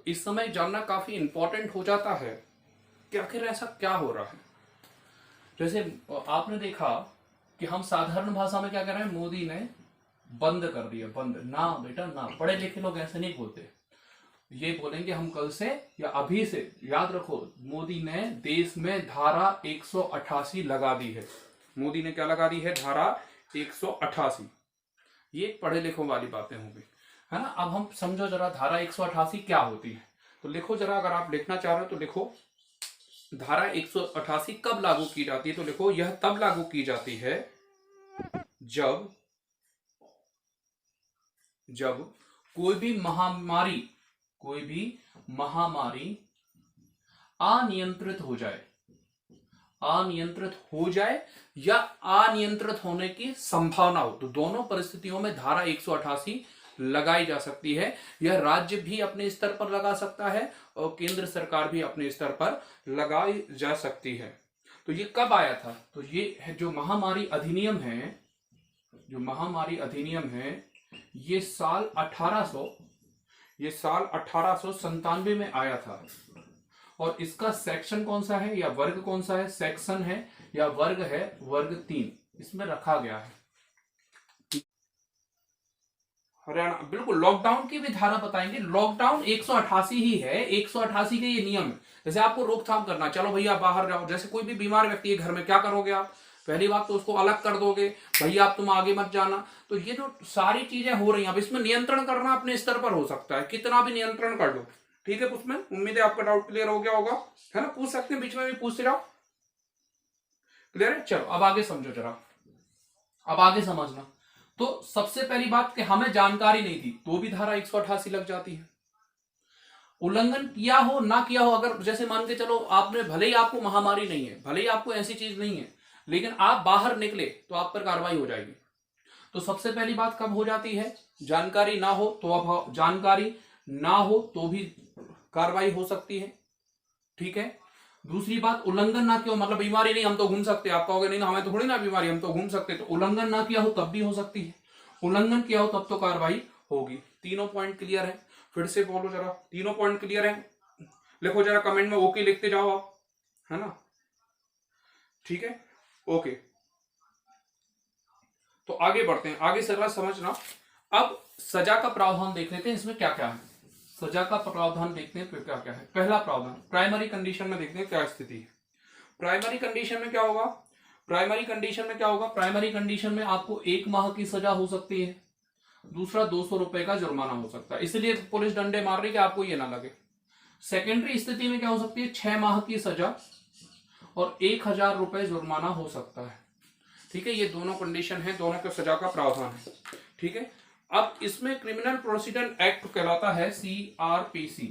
तो इस समय जानना काफी इंपॉर्टेंट हो जाता है कि आखिर ऐसा क्या हो रहा है। जैसे आपने देखा कि हम साधारण भाषा में क्या कर रहे हैं, मोदी ने बंद कर दिया, बंद ना बेटा ना। पढ़े लिखे लोग ऐसे नहीं बोलते, ये बोलेंगे हम कल से या अभी से। याद रखो, मोदी ने देश में धारा 188 लगा दी है। मोदी ने क्या लगा दी है? धारा 188। ये पढ़े लिखों वाली बातें होंगी, है ना। अब हम समझो जरा धारा 188 क्या होती है। तो लिखो जरा, अगर आप लिखना चाह रहे हो तो लिखो, धारा 188 कब लागू की जाती है। तो लिखो, यह तब लागू की जाती है जब जब कोई भी महामारी अनियंत्रित हो जाए या अनियंत्रित होने की संभावना हो, तो दोनों परिस्थितियों में धारा 188 लगाई जा सकती है। यह राज्य भी अपने स्तर पर लगा सकता है और केंद्र सरकार भी अपने स्तर पर लगाई जा सकती है। तो ये कब आया था? तो ये है जो महामारी अधिनियम है, ये साल 1897 में आया था। और इसका सेक्शन कौन सा है या वर्ग कौन सा है? सेक्शन है या वर्ग है, वर्ग 3 इसमें रखा गया है। हरियाणा, बिल्कुल। लॉकडाउन की भी धारा बताएंगे। लॉकडाउन 188 ही है, 188 के ये नियम है। जैसे आपको रोकथाम करना, चलो भैया बाहर जाओ, जैसे कोई भी बीमार व्यक्ति है घर में, क्या करोगे आप? पहली बात तो उसको अलग कर दोगे, भैया आप तुम आगे मत जाना। तो ये जो सारी चीजें हो रही हैं, अब इसमें नियंत्रण करना अपने स्तर पर हो सकता है, कितना भी नियंत्रण कर लो, ठीक है। उसमें उम्मीद है आपका डाउट क्लियर हो गया होगा, है ना। पूछ सकते हैं, बीच में भी पूछते जाओ। क्लियर है? चलो अब आगे समझो जरा, अब आगे समझना। तो सबसे पहली बात कि हमें जानकारी नहीं थी तो भी धारा 188 लग जाती है। उल्लंघन किया हो ना किया हो, अगर जैसे मान के चलो आपने, भले ही आपको महामारी नहीं है, भले ही आपको ऐसी चीज नहीं है, लेकिन आप बाहर निकले तो आप पर कार्रवाई हो जाएगी। तो सबसे पहली बात कब हो जाती है? जानकारी ना हो तो, अब जानकारी ना हो तो भी कार्रवाई हो सकती है, ठीक है। दूसरी बात, उल्लंघन ना किया हो, मतलब बीमारी नहीं, हम तो घूम सकते। आप कहोगे नहीं ना, हमें तो थोड़ी ना बीमारी, हम तो घूम सकते। तो उल्लंघन ना किया हो तब भी हो सकती है, उल्लंघन किया हो तब तो कार्रवाई होगी। तीनों पॉइंट क्लियर है? फिर से बोलो जरा, तीनों पॉइंट क्लियर है? लिखो जरा कमेंट में, ओके लिखते जाओ आप, है ना, ठीक है, ओके। तो आगे बढ़ते हैं, आगे से समझना। अब सजा का प्रावधान देख लेते हैं, इसमें क्या क्या है। सजा का प्रावधान देखते हैं तो क्या क्या है। पहला प्रावधान, प्राइमरी कंडीशन में देखते हैं क्या स्थिति है। प्राइमरी कंडीशन में क्या होगा? प्राइमरी कंडीशन में आपको 1 माह की सजा हो सकती है, दूसरा 200 रुपए का जुर्माना हो सकता है, इसलिए पुलिस डंडे मार रही कि आपको ये ना लगे। सेकेंडरी स्थिति में क्या हो सकती है? 6 माह की सजा और 1000 रुपए जुर्माना हो सकता है, ठीक है। ये दोनों कंडीशन है, दोनों के सजा का प्रावधान है, ठीक है। अब इसमें क्रिमिनल प्रोसीजर एक्ट कहलाता है, CRPC,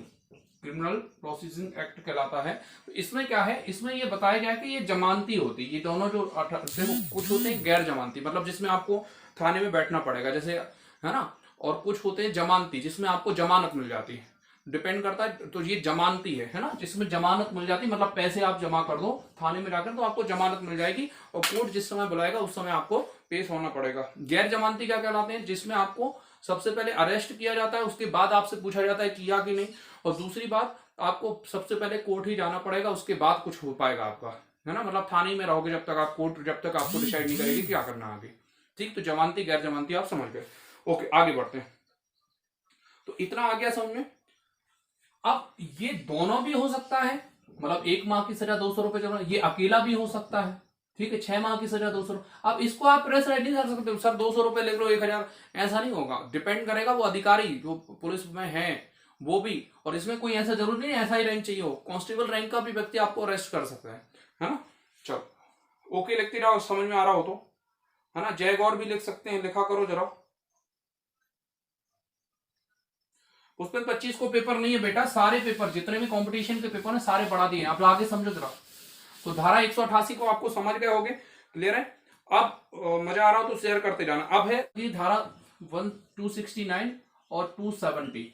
क्रिमिनल प्रोसीजर एक्ट कहलाता है। तो इसमें क्या है? इसमें ये बताया गया कि ये जमानती होती है, ये दोनों जो कुछ होते हैं गैर जमानती, मतलब जिसमें आपको थाने में बैठना पड़ेगा, जैसे, है ना। और कुछ होते हैं जमानती, जिसमें आपको जमानत मिल जाती है, डिपेंड करता है। तो ये जमानती है ना, जिसमें जमानत मिल जाती है, मतलब पैसे आप जमा कर दो थाने में जाकर तो आपको जमानत मिल जाएगी, और कोर्ट जिस समय बुलाएगा उस समय आपको पेश होना पड़ेगा। गैर जमानती क्या कहलाते हैं? जिसमें आपको सबसे पहले अरेस्ट किया जाता है, उसके बाद आपसे पूछा जाता है किया कि नहीं, और दूसरी बात, आपको सबसे पहले कोर्ट ही जाना पड़ेगा, उसके बाद कुछ हो पाएगा आपका, है ना। मतलब थाने में रहोगे जब तक आप, कोर्ट जब तक आपको डिसाइड नहीं करेगी क्या करना आगे, ठीक। तो जमानती गैर जमानती आप समझ गए, ओके। आगे बढ़ते हैं। तो इतना आ गया समझ में। अब ये दोनों भी हो सकता है, मतलब 1 माह की सजा 200 रुपए जुर्माना, ये अकेला भी हो सकता है, ठीक है। 6 माह की सजा 200 रुपए। अब इसको आप प्रेस राइट नहीं कर सकते, सर 200 रुपए लिख लो 1000, ऐसा नहीं होगा। डिपेंड करेगा वो अधिकारी जो पुलिस में है वो भी, और इसमें कोई ऐसा जरूरी नहीं ऐसा ही रैंक चाहिए हो, कांस्टेबल रैंक का भी व्यक्ति आपको अरेस्ट कर सकता है ना। चलो ओके लिखते जाओ, समझ में आ रहा हो तो, है ना। जय गौर भी लिख सकते हैं, लिखा करो जरा। उसमें 25 को पेपर नहीं है बेटा, सारे पेपर जितने भी कंपटीशन के पेपर हैं सारे बढ़ा दिए हैं। आप आगे समझो जरा। तो धारा 188 को आपको समझ गए होगे, क्लियर है। अब मजा आ रहा हो तो शेयर करते जाना। अब है कि धारा 269 और 270,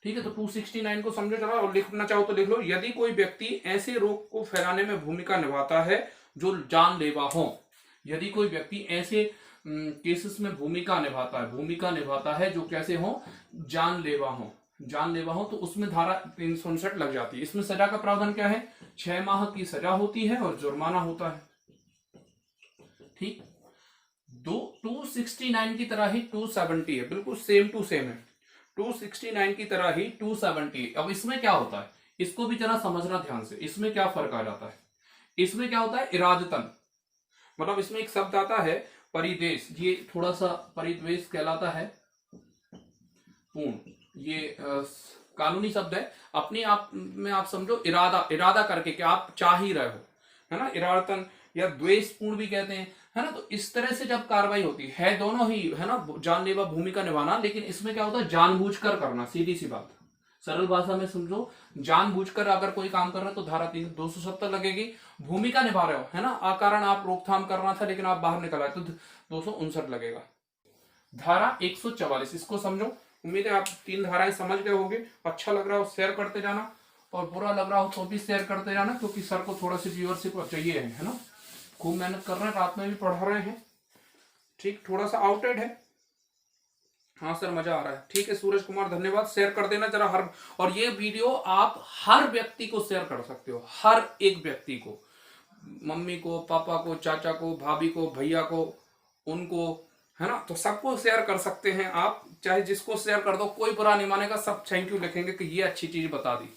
ठीक है। तो 269 को समझो जरा, और लिखना चाहो तो लिख लो। यदि कोई व्यक्ति ऐसे रोग को फैलाने में भूमिका निभाता है जो जानलेवा हो, यदि कोई व्यक्ति ऐसे केसेस में भूमिका निभाता है जो कैसे हो? जानलेवा हो, जानलेवा हो तो उसमें धारा 359 लग जाती है। इसमें सजा का प्रावधान क्या है? 6 माह की सजा होती है और जुर्माना होता है। ठीक, 269 की तरह ही 270 है, बिल्कुल सेम टू सेम है। 269 की तरह ही 270। अब इसमें क्या होता है, इसको भी जरा समझना ध्यान से। इसमें क्या फर्क आ जाता है? इसमें क्या होता है, इरादतन, मतलब इसमें एक शब्द आता है परिदेश, ये थोड़ा सा परिद्वेश कहलाता है पूर्ण, ये कानूनी शब्द है। अपने आप में आप समझो इरादा, इरादा करके कि आप चाह ही रहे हो, है ना, इरादतन या द्वेषपूर्ण भी कहते हैं, है ना। तो इस तरह से जब कार्रवाई होती है दोनों ही, है ना, जानलेवा भूमिका निभाना, लेकिन इसमें क्या होता है, जानबूझकर करना। सीधी सी बात, सरल भाषा में समझो, जानबूझकर अगर कोई काम कर रहे हो तो धारा 270 लगेगी। भूमिका निभा रहे हो, है ना, अकारण आप रोकथाम करना था लेकिन आप बाहर निकल आए तो 259 लगेगा। धारा 144, इसको समझो। उम्मीद है आप 3 धाराएं समझ गए होंगे। अच्छा लग रहा हो शेयर करते जाना, और बुरा लग रहा हो तो भी शेयर करते जाना, क्योंकि सर को थोड़ा सी व्यूअरशिप चाहिए है ना। खूब मेहनत कर रहे हैं, रात में भी पढ़ा रहे हैं। ठीक, थोड़ा सा आउटेड है। हाँ सर, मजा आ रहा है। ठीक है सूरज कुमार, धन्यवाद। शेयर कर देना जरा हर, और ये वीडियो आप हर व्यक्ति को शेयर कर सकते हो, हर एक व्यक्ति को, मम्मी को, पापा को, चाचा को, भाभी को, भैया को, उनको, है ना, तो सबको शेयर कर सकते हैं आप। चाहे जिसको शेयर कर दो, कोई बुरा नहीं मानेगा, सब थैंक यू लिखेंगे कि ये अच्छी चीज बता दी,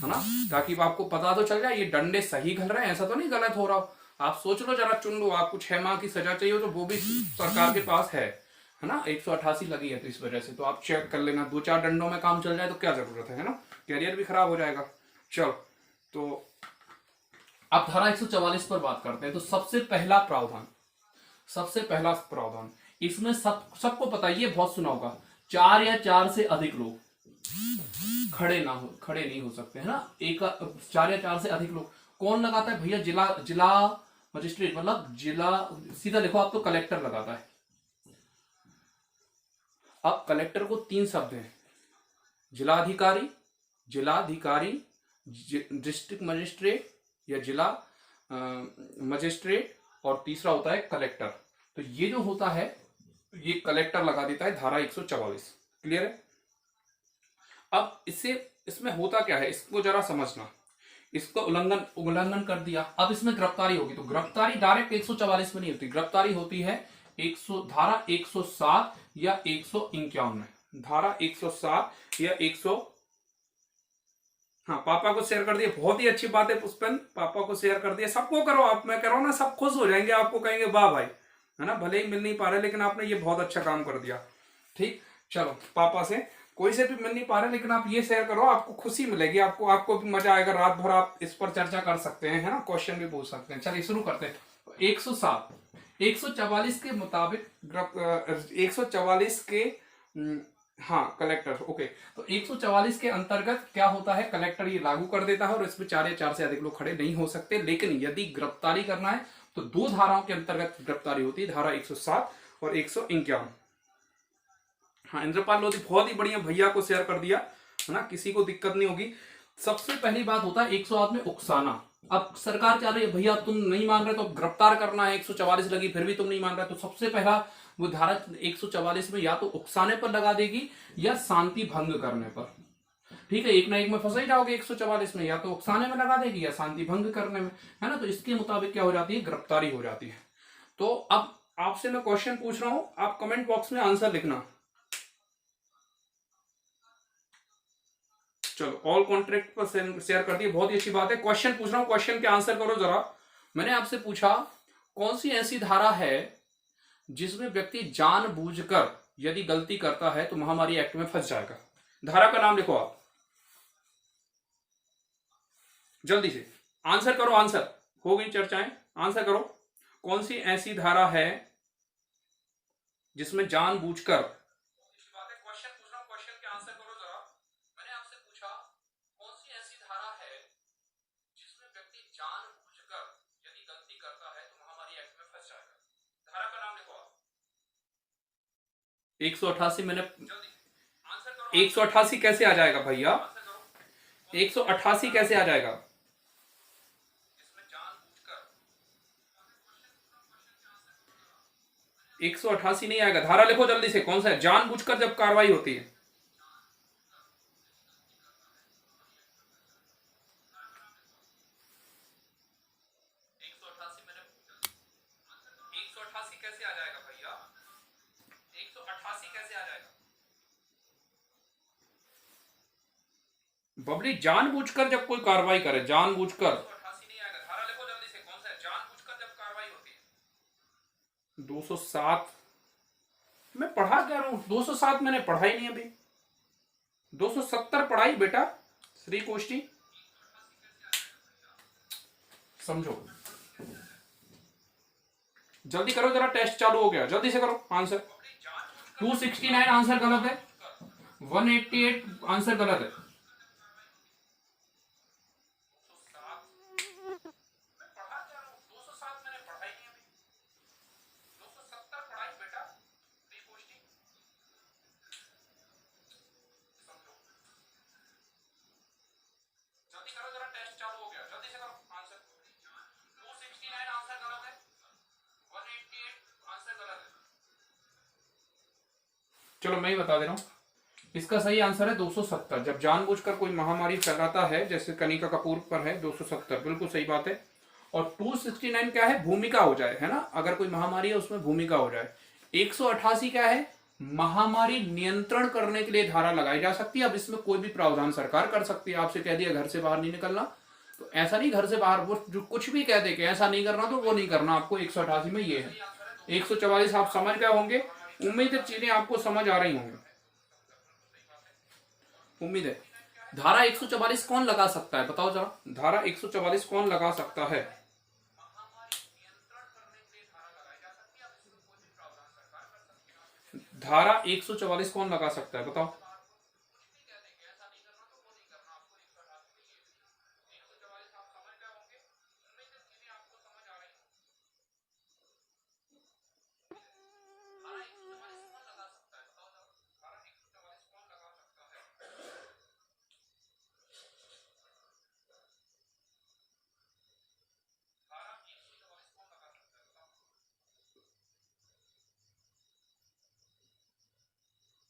है ना, ताकि आपको पता तो चल जाए ये डंडे सही घल रहे हैं, ऐसा तो नहीं गलत हो रहा हो। आप सोच लो जरा, चुन लो, आपको 6 माह की सजा चाहिए तो वो भी सरकार के पास है ना। 188 लगी है तो इस वजह से तो आप चेक कर लेना। 2-4 डंडों में काम चल जाए तो क्या जरूरत है ना, कैरियर भी खराब हो जाएगा। चलो, तो अब धारा 144 पर बात करते हैं। तो सबसे पहला प्रावधान, इसमें सबको पता है, ये बहुत सुना होगा, 4 या 4 से अधिक लोग खड़े नहीं हो सकते, है ना। 4 या 4 से अधिक लोग कौन लगाता है भैया? जिला मजिस्ट्रेट, मतलब जिला, सीधा लिखो आप तो कलेक्टर लगाता है। अब कलेक्टर को 3 शब्द हैं, जिलाधिकारी, डिस्ट्रिक्ट मजिस्ट्रेट या जिला मजिस्ट्रेट, और तीसरा होता है कलेक्टर। तो ये जो होता है, ये कलेक्टर लगा देता है धारा 144। क्लियर है? अब इसमें होता क्या है, इसको जरा समझना। इसको उल्लंघन कर दिया, अब इसमें गिरफ्तारी होगी। तो गिरफ्तारी डायरेक्ट 144 में नहीं होती, गिरफ्तारी होती है धारा 107 या 151 में। धारा 107 या 100। हाँ, पापा को शेयर कर दिया, बहुत ही अच्छी बात है पुष्पन, पापा को शेयर कर दिया। सबको करो आप, मैं कह रहा हूं ना, सब खुश हो जाएंगे, आपको कहेंगे वाह भाई, है ना। भले ही मिल नहीं पा रहे, लेकिन आपने ये बहुत अच्छा काम कर दिया। ठीक, चलो, पापा से कोई से भी मिल नहीं पा रहे, लेकिन आप ये शेयर करो, आपको खुशी मिलेगी, आपको भी मजा आएगा। रात भर आप इस पर चर्चा कर सकते हैं, है ना, क्वेश्चन भी पूछ सकते हैं। चलिए शुरू करते हैं। 107, 144 के मुताबिक 144 के, हाँ, कलेक्टर, ओके। तो 144 के अंतर्गत क्या होता है, कलेक्टर ये लागू कर देता है, और इसमें 4 या 4 से अधिक लोग खड़े नहीं हो सकते। लेकिन यदि गिरफ्तारी करना है तो 2 धाराओं के अंतर्गत गिरफ्तारी होती है, धारा 107 और 151। हाँ, इंद्रपाल लोधी, बहुत ही बढ़िया, भैया को शेयर कर दिया, है ना, किसी को दिक्कत नहीं होगी। सबसे पहली बात होता है 108 में उकसाना। अब सरकार चाह रही है भैया तुम नहीं मान रहे तो गिरफ्तार करना है, 144 लगी फिर भी तुम नहीं मान रहे, तो सबसे पहला वो धारा 144 में या तो उकसाने पर लगा देगी या शांति भंग करने पर। ठीक है, एक ना एक में फंस ही जाओगे 144 में, या तो उकसाने में लगा देगी या शांति भंग करने में, है ना। तो इसके मुताबिक क्या हो जाती है, गिरफ्तारी हो जाती है। तो अब आपसे मैं क्वेश्चन पूछ रहा हूं, आप कमेंट बॉक्स में आंसर लिखना। चलो, ऑल कॉन्ट्रैक्ट पर शेयर कर दिए, बहुत ही अच्छी बात है। क्वेश्चन पूछ रहा हूं, क्वेश्चन के आंसर करो जरा। मैंने आपसे पूछा कौन सी ऐसी धारा है जिसमें व्यक्ति जानबूझकर यदि गलती करता है तो महामारी एक्ट में फंस जाएगा। धारा का नाम लिखो आप, जल्दी से आंसर करो। आंसर हो गई चर्चाएं, आंसर करो। कौन सी ऐसी धारा है जिसमें जानबूझकर, जानबूझकर यदि गलती करता है तो महामारी एक्ट में फंस जाएगा। धारा का नाम लिखो आप। 188 मैंने, 188 कैसे आ जाएगा भैया, 188 कैसे आ जाएगा? 188 नहीं आएगा। धारा लिखो जल्दी से, कौन सा है, जानबूझकर जब कार्रवाई होती है। कैसे आ जाएगा भैया? 188 कैसे आ जाएगा? बबली जानबूझकर जब कोई कार्रवाई करे, जानबूझकर 188 नहीं आएगा। धारा लिखो जल्दी से, कौन सा है? जानबूझकर जब कार्रवाई होती है 207। मैं पढ़ा क्या रहा हूं? 207 मैंने पढ़ा ही नहीं अभी। 270 पढ़ाई बेटा, श्री कोष्ठी समझो। जल्दी करो जरा, टेस्ट चालू हो गया, जल्दी से करो आंसर। 269 आंसर गलत है, 188 आंसर गलत है। चलो मैं ही बता दे रहा हूं, इसका सही आंसर है 270। जब जानबूझकर कोई महामारी फैलाता है, जैसे कनिका कपूर पर है 270, बिल्कुल सही बात है। और 269 क्या है? भूमिका हो जाए, है ना, अगर कोई महामारी है उसमें भूमिका हो जाए। 188 क्या है? महामारी नियंत्रण करने के लिए धारा लगाई जा सकती है। अब इसमें कोई भी प्रावधान सरकार कर सकती है। आपसे कह दिया घर से बाहर नहीं निकलना, तो ऐसा नहीं घर से बाहर वो जो कुछ भी कह दे कि ऐसा नहीं करना, तो वो नहीं करना आपको। 188 में ये है। 144 आप समझ गए होंगे, उम्मीद है चीजें आपको समझ आ रही होंगी, उम्मीद है। धारा 144 कौन लगा सकता है बताओ जरा? धारा 144 कौन लगा सकता है? धारा 144 कौन लगा सकता है बताओ?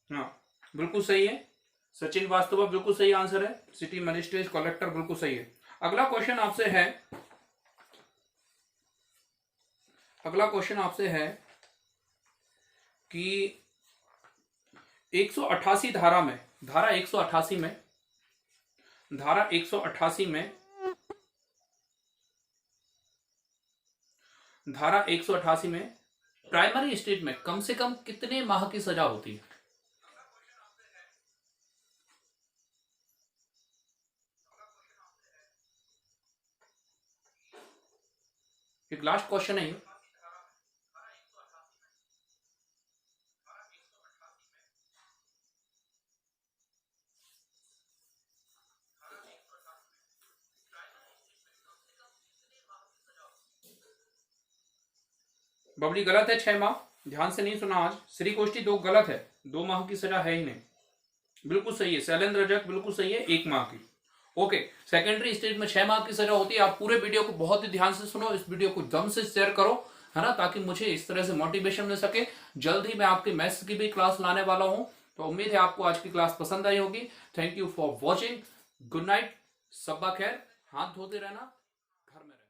हाँ बिल्कुल सही है, सचिन वास्तव बिल्कुल सही आंसर है। सिटी मजिस्ट्रेट कलेक्टर बिल्कुल सही है। अगला क्वेश्चन आपसे है, अगला क्वेश्चन आपसे है कि 188 धारा में, धारा 188 में, धारा 188 में, धारा 188 में प्राइमरी स्टेट में कम से कम कितने माह की सजा होती है? एक लास्ट क्वेश्चन है ये। बबली गलत है, 6 माह। ध्यान से नहीं सुना आज। श्री कोष्ठी 2 गलत है, 2 माह की सजा है ही नहीं। बिल्कुल सही है शैलेंद्र रजक, बिल्कुल सही है, 1 माह की। ओके, सेकेंडरी स्टेज में 6 माह की सजा होती है। आप पूरे वीडियो को बहुत ही ध्यान से सुनो, इस वीडियो को दम से शेयर करो, है ना, ताकि मुझे इस तरह से मोटिवेशन मिल सके। जल्द ही मैं आपकी मैथ्स की भी क्लास लाने वाला हूं, तो उम्मीद है आपको आज की क्लास पसंद आई होगी। Thank you for watching, good night, सब्बा खैर, हाथ धोते रहना, घर में रहना।